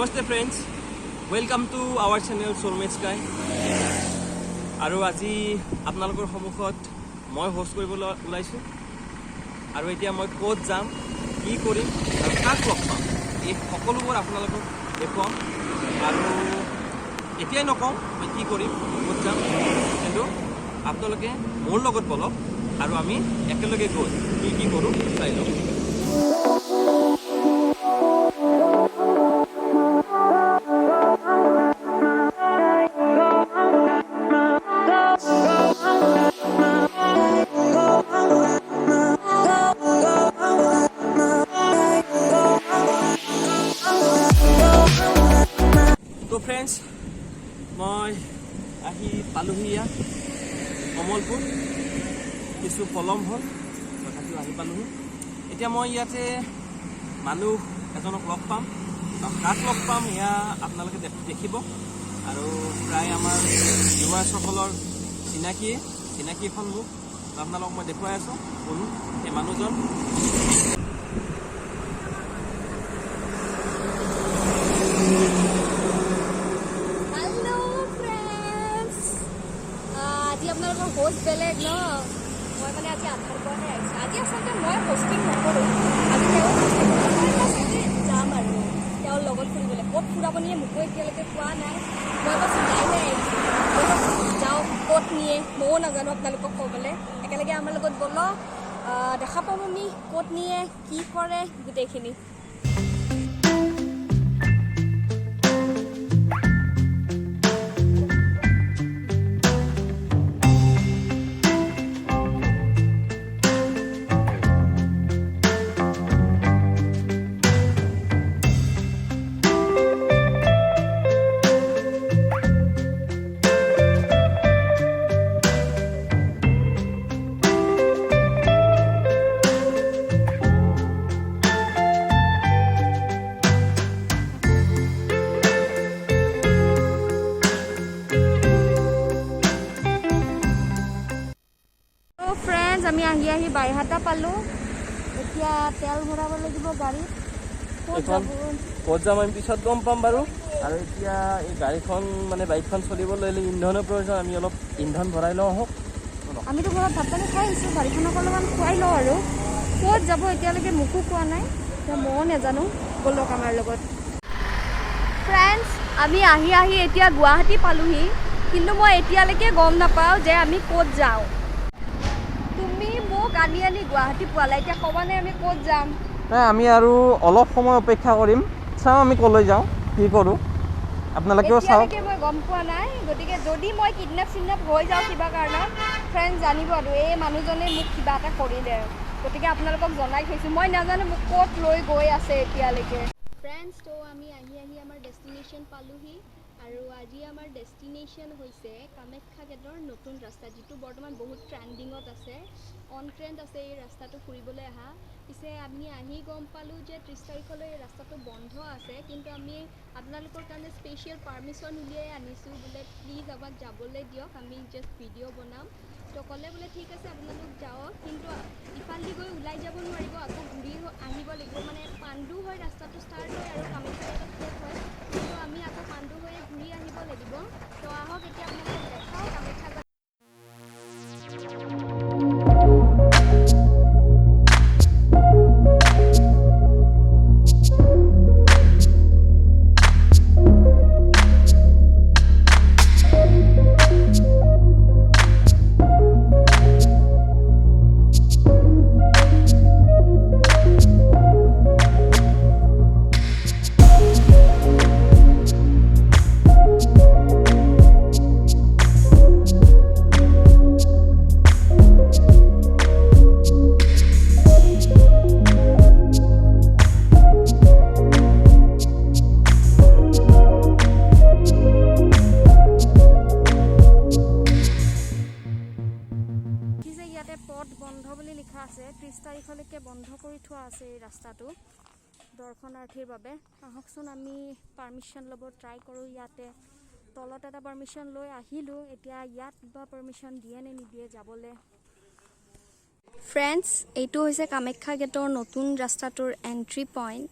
Namaste friends, welcome to our channel Soulmate Sky. আৰু আজি আপোনালোকৰ সন্মুখত মই হোষ্ট কৰিবলৈ ওলাইছো আৰু এতিয়া মই ক'ত যাম কি কৰিম আৰু কাক লগ পাম এই সকলোবোৰ আপোনালোকক দেখুৱাম আৰু এতিয়াই নকওঁ মই কি কৰিম ক'ত যাম কিন্তু আপোনালোকে মোৰ লগত বলক আৰু আমি একেলগে গৈ কি কৰোঁ চাই লওঁ Friends, মই আহি পালোহি কমলপুৰ কিছু পলম হ'ল তথাপিও আহি পালোহি এতিয়া মই ইয়াতে মানুহ এজনক লগ পাম কাক লগ পাম এয়া আপোনালোকে দেখিব আৰু প্ৰায় আমাৰ ভিউৱাৰ্ছসকলৰ চিনাকি এখন মোক আপোনালোকক মই দেখুৱাই আছোঁ কোন সেই মানুহজন হোষ্ট বেলেগ ন মই মানে আজি আধাৰ পৰাহে আহিছোঁ আজি আচলতে মই হোষ্টিং নকৰোঁ আজি যাম আৰু তেওঁৰ লগত ফুৰিবলৈ ক'ত ফুৰাব নিয়ে মোকো এতিয়ালৈকে কোৱা নাই মই বাছ যাইহে আহিছোঁ যাওঁ ক'ত নিয়ে ময়ো নাজানো আপোনালোকক ক'বলৈ একেলগে আমাৰ লগত ব'লক দেখা পাম আমি ক'ত নিয়ে কি কৰে গোটেইখিনি আমি আহি বাইহাটা পালোঁ এতিয়া তেল ভৰাব লাগিব গাড়ীত ক'ত যাম আমি পিছত গম পাম বাৰু আৰু এতিয়া এই গাড়ীখন মানে বাইকখন চলিবলৈ হ'লে ইন্ধনৰ প্ৰয়োজন আমি অলপ ইন্ধন ভৰাই লওঁ আহক আমিতো ঘৰত ভাত পানী খাই আহিছোঁ গাড়ীখনক অলপমান খুৱাই লওঁ আৰু ক'ত যাব এতিয়ালৈকে মোকো কোৱা নাই এতিয়া ময়ো নাজানো ব'লক আমাৰ লগত ফ্ৰেণ্ডছ আমি আহি এতিয়া গুৱাহাটী পালোহি কিন্তু মই এতিয়ালৈকে গম নাপাওঁ যে আমি ক'ত যাওঁ মোক আনি গুৱাহাটী পোৱালা এতিয়া ক'বানে আমি ক'ত যাম আমি আৰু অলপ সময় অপেক্ষা কৰিম চাওঁ আমি ক'লৈ যাওঁ কি কৰোঁ আপোনালোকেও চাওক মই গম পোৱা নাই গতিকে যদি মই কিডনেপ হৈ যাওঁ কিবা কাৰণত ফ্ৰেণ্ড জানিব আৰু এই মানুহজনে মোক কিবা এটা কৰিলে গতিকে আপোনালোকক জনাই থৈছোঁ মই নাজানো মোক ক'ত লৈ গৈ আছে এতিয়ালৈকে ফ্ৰেণ্ডছ তো আমি আহি আমাৰ ডেষ্টিনেশ্যন পালোহি আৰু আজি আমাৰ ডেষ্টিনেশ্যন হৈছে কামাখ্যা গেটৰ নতুন ৰাস্তা যিটো বৰ্তমান বহুত ট্ৰেণ্ডিঙত আছে অন ট্ৰেণ্ড আছে এই ৰাস্তাটো ফুৰিবলৈ অহা পিছে আমি আহি গম পালোঁ যে 30 তাৰিখলৈ এই ৰাস্তাটো বন্ধ আছে কিন্তু আমি আপোনালোকৰ কাৰণে স্পেচিয়েল পাৰ্মিশ্যন উলিয়াই আনিছোঁ বোলে প্লিজ আমাক যাবলৈ দিয়ক আমি জাষ্ট ভিডিঅ' বনাম তো ক'লে বোলে ঠিক আছে আপোনালোক যাওক কিন্তু ইফালেদি গৈ ওলাই যাব নোৱাৰিব আকৌ ঘূৰি আহিব লাগিব মানে পাণ্ডু হৈ ৰাস্তাটো ষ্টাৰ্ট হয় আৰু কামাখ্যা গেটত শেষ হয় কিন্তু আমি আকৌ পাণ্ডু হৈয়ে ঘূৰি আহিব লাগিব তো আহক এতিয়া আপোনালোকক দেখাওঁ কামাখ্যা গেট বন্ধ বুলি লিখা আছে 30 তাৰিখলৈকে বন্ধ কৰি থোৱা আছে এই ৰাস্তাটো দৰ্শনাৰ্থীৰ বাবে আহকচোন আমি পাৰ্মিশ্যন ল'ব ট্ৰাই কৰোঁ ইয়াতে তলত এটা পাৰ্মিশ্যন লৈ আহিলোঁ এতিয়া ইয়াত বা পাৰ্মিশ্যন দিয়ে নে নিদিয়ে যাবলৈ ফ্ৰেণ্ডছ এইটো হৈছে কামাখ্যা গেটৰ নতুন ৰাস্তাটোৰ এন্ট্ৰি পইণ্ট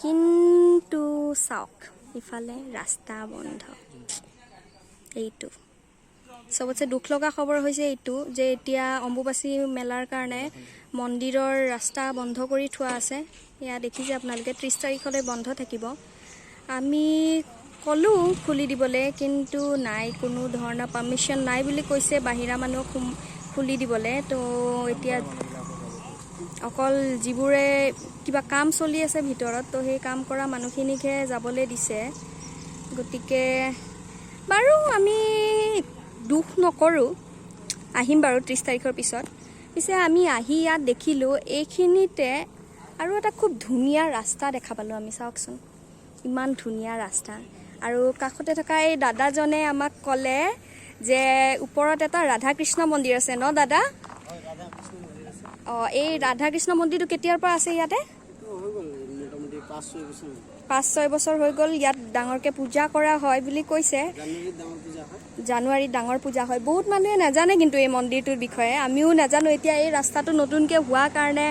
কিন্তু চাওক ইফালে ৰাস্তা বন্ধ এইটো সবতছে দুখ লগা খবৰ হৈছে এইটো যে এতিয়া অম্বুবাচী মেলাৰ কাৰণে মন্দিৰৰ ৰাস্তা বন্ধ কৰি থোৱা আছে এয়া দেখিছে আপোনালোকে 30 তাৰিখলৈ বন্ধ থাকিব আমি কলো খুলি দিবলৈ কিন্তু নাই কোনো ধৰণৰ পাৰমিশন নাই বুলি কৈছে বাহিৰা মানুহ খুলি দিবলৈ তো এতিয়া অকল যিবোৰে কিবা কাম চলি আছে ভিতৰত তো সেই কাম কৰা মানুহখিনিকহে যাবলৈ দিছে গতিকে বাৰু আমি দুখ নকৰোঁ আহিম বাৰু 30 তাৰিখৰ পিছে আমি আহি ইয়াত দেখিলোঁ এইখিনিতে আৰু এটা খুব ধুনীয়া ৰাস্তা দেখা পালোঁ আমি চাওকচোন ইমান ধুনীয়া ৰাস্তা আৰু কাষতে থকা এই দাদাজনে আমাক ক'লে যে ওপৰত এটা ৰাধা কৃষ্ণ মন্দিৰ আছে ন দাদা এই ৰাধা কৃষ্ণ মন্দিৰটো কেতিয়াৰ পৰা আছে ইয়াতে 5-6 বছৰ হৈ গ'ল ইয়াত ডাঙৰকৈ পূজা কৰা হয় বুলি কৈছে জানুৱাৰীত ডাঙৰ পূজা হয় বহুত মানুহে নাজানে কিন্তু এই মন্দিৰটোৰ বিষয়ে আমিও নাজানো এতিয়া এই ৰাস্তাটো নতুনকৈ হোৱা কাৰণে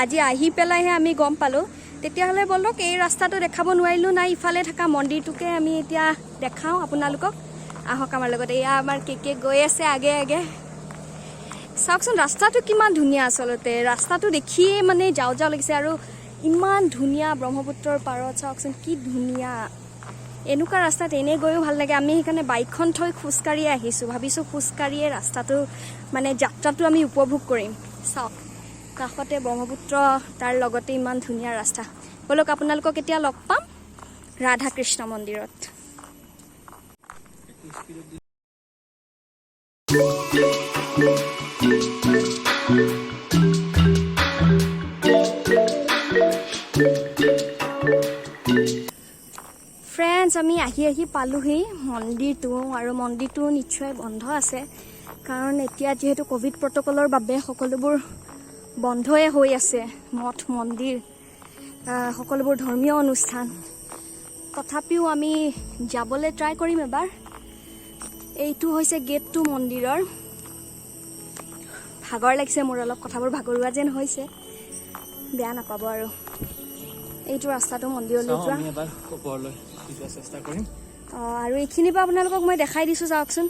আজি আহি পেলাইহে আমি গম পালোঁ তেতিয়াহ'লে বলক এই ৰাস্তাটো দেখাব নোৱাৰিলোঁ নাই ইফালে থকা মন্দিৰটোকে আমি এতিয়া দেখাওঁ আপোনালোকক আহক আমাৰ লগত এয়া আমাৰ কেকে গৈ আছে আগে আগে চাওকচোন ৰাস্তাটো কিমান ধুনীয়া আচলতে ৰাস্তাটো দেখিয়ে মানে যাওঁ লাগিছে আৰু ইমান ধুনীয়া ব্ৰহ্মপুত্ৰৰ পাৰত চাওকচোন কি ধুনীয়া এনেকুৱা ৰাস্তাত এনেই গৈও ভাল লাগে আমি সেইকাৰণে বাইকখন থৈ খোজকাঢ়িয়ে আহিছোঁ ভাবিছোঁ খোজকাঢ়িয়ে ৰাস্তাটো মানে যাত্ৰাটো আমি উপভোগ কৰিম চাওক কাষতে ব্ৰহ্মপুত্ৰ তাৰ লগতে ইমান ধুনীয়া ৰাস্তা বলক আপোনালোকক এতিয়া লগ পাম ৰাধা কৃষ্ণ মন্দিৰত ফ্ৰেণ্ডছ আমি আহি পালোহি মন্দিৰটো আৰু মন্দিৰটো নিশ্চয় বন্ধ আছে কাৰণ এতিয়া যিহেতু কোভিড প্ৰটকলৰ বাবে সকলোবোৰ বন্ধই হৈ আছে মঠ মন্দিৰ সকলোবোৰ ধৰ্মীয় অনুষ্ঠান তথাপিও আমি যাবলৈ ট্ৰাই কৰিম এবাৰ এইটো হৈছে গেটটো মন্দিৰৰ ভাগৰ লাগিছে মোৰ অলপ কথাবোৰ ভাগৰুৱা যেন হৈছে বেয়া নাপাব আৰু এইটো ৰাস্তাটো মন্দিৰলৈ যোৱা চেষ্টা কৰিম আৰু এইখিনিৰ পৰা আপোনালোকক মই দেখাই দিছোঁ চাওকচোন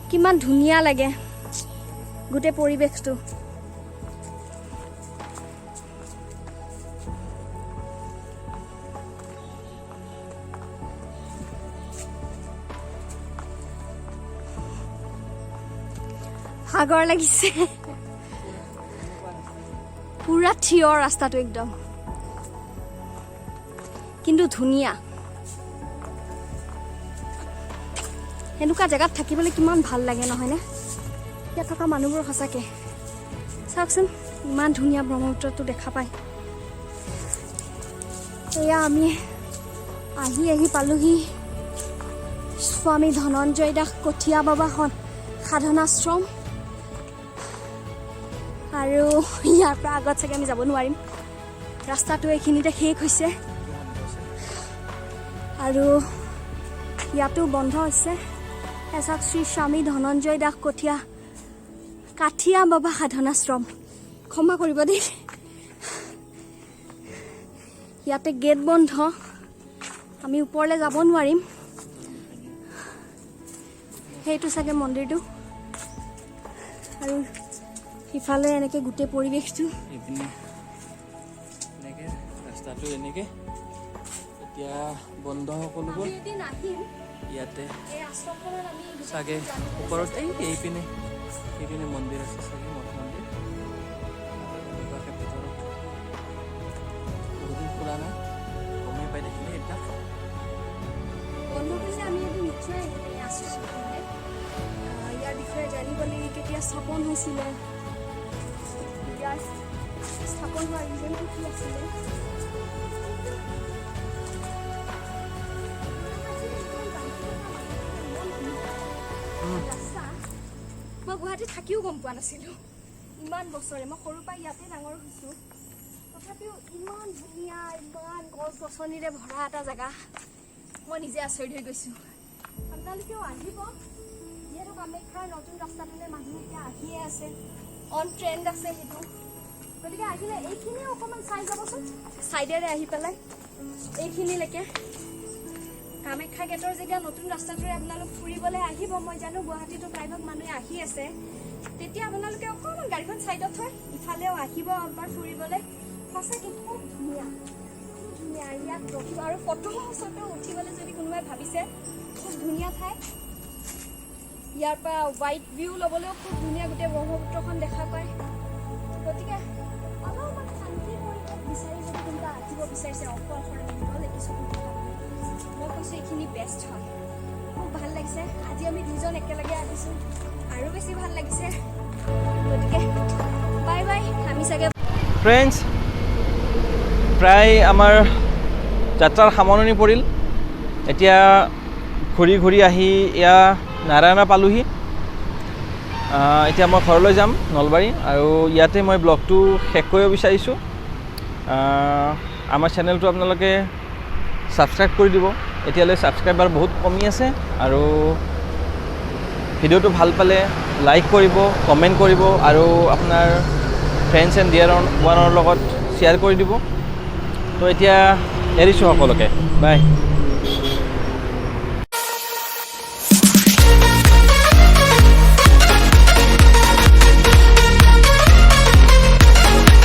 কিমান ধুনীয়া লাগে গোটেই পৰিৱেশটো ভাগৰ লাগিছে পুৰা থিয় ৰাস্তাটো একদম কিন্তু ধুনীয়া এনেকুৱা জেগাত থাকিবলৈ কিমান ভাল লাগে নহয়নে ইয়াত থকা মানুহবোৰ সঁচাকৈ চাওকচোন ইমান ধুনীয়া ব্ৰহ্মপুত্ৰটো দেখা পায় এয়া আমি আহি পালোহি স্বামী ধনঞ্জয় দাস কঠীয়া বাবা সাধনাশ্ৰম আৰু ইয়াৰ পৰা আগত চাগে আমি যাব নোৱাৰিম ৰাস্তাটো এইখিনিতে শেষ হৈছে আৰু ইয়াতো বন্ধ হৈছে এচাক শ্ৰী স্বামী ধনঞ্জয় দাস কাঠিয়া বাবা সাধনাশ্ৰম ক্ষমা কৰিব দেই ইয়াতে গেট বন্ধ আমি ওপৰলৈ যাব নোৱাৰিম সেইটো চাগে মন্দিৰটো আৰু ইফালে এনেকৈ গোটেই পৰিৱেশটো ৰাস্তাটো এনেকৈ এতিয়া বন্ধ সকলোবোৰ ইয়াতে চাগে ওপৰত এইপিনে মন্দিৰ আছে চাগে মঠ মন্দিৰ এনেকুৱাকৈ ভিতৰত বহুদিন খোলা নাই গমেই পাই দেখিলে এইবিলাক ইয়াৰ বিষয়ে জানিবলৈ কেতিয়া স্থাপন হৈছিলে ইয়াৰ স্থাপন হোৱাৰ ৰিজনটো কি আছিলে মই গুৱাহাটীত থাকিও গম পোৱা নাছিলোঁ ইমান বছৰে মই সৰুৰ পৰা ইয়াতে ডাঙৰ হৈছোঁ তথাপিও ইমান ধুনীয়া ইমান গছ গছনিৰে ভৰা এটা জেগা মই নিজে আচৰিত হৈ গৈছোঁ আপোনালোকেও আহিব যিহেতু কামাখ্যাৰ নতুন ৰাস্তাটোলৈ মানুহ এতিয়া আহিয়ে আছে অন ট্ৰেণ্ড আছে সেইটো গতিকে আহিলে এইখিনি অকণমান চাই যাবচোন চাইডেৰে আহি পেলাই এইখিনিলৈকে কামাখ্যা গেটৰ যেতিয়া নতুন ৰাস্তাটোৰে আপোনালোক ফুৰিবলৈ আহিব মই জানো গুৱাহাটীতো প্ৰায়ভাগ মানুহে আহি আছে তেতিয়া আপোনালোকে অকণমান গাড়ীখন চাইডত থৈ ইফালেও আহিব এবাৰ ফুৰিবলৈ সঁচাকৈ খুব ধুনীয়া ইয়াত ৰখিব আৰু ফটো চটো উঠিবলৈ যদি কোনোবাই ভাবিছে খুব ধুনীয়া ঠাই ইয়াৰ পৰা হোৱাইট ভিউ ল'বলৈও খুব ধুনীয়া গোটেই ব্ৰহ্মপুত্ৰখন দেখা পায় গতিকে অলপমান শান্তি পৰিৱেশ বিচাৰি যদি কোনোবা আহিব বিচাৰিছে অকলশৰে আহিব দেখিছোঁ মই কৈছোঁ এইখিনি বেষ্ট হয় খুব ভাল লাগিছে আজি আমি দুজন একেলগে আহিছোঁ আৰু বেছি ভাল লাগিছে গতিকে বাই বাই আমি চাগে ফ্ৰেণ্ডছ প্ৰায় আমাৰ যাত্ৰাৰ সামৰণি পৰিল এতিয়া ঘূৰি ঘূৰি আহি এয়া নাৰায়ণা পালোহি এতিয়া মই ঘৰলৈ যাম নলবাৰী আৰু ইয়াতে মই ব্লগটো শেষ কৰিব বিচাৰিছোঁ আমাৰ চেনেলটো আপোনালোকে ছাবস্ক্ৰাইব কৰি দিব এতিয়ালৈ ছাবস্ক্ৰাইবাৰ বহুত কমি আছে আৰু ভিডিঅ'টো ভাল পালে লাইক কৰিব কমেণ্ট কৰিব আৰু আপোনাৰ ফ্ৰেণ্ডছ এণ্ড ডিয়াৰ ওৱানৰ লগত শ্বেয়াৰ কৰি দিব তো এতিয়া এৰিছোঁ সকলোকে বাই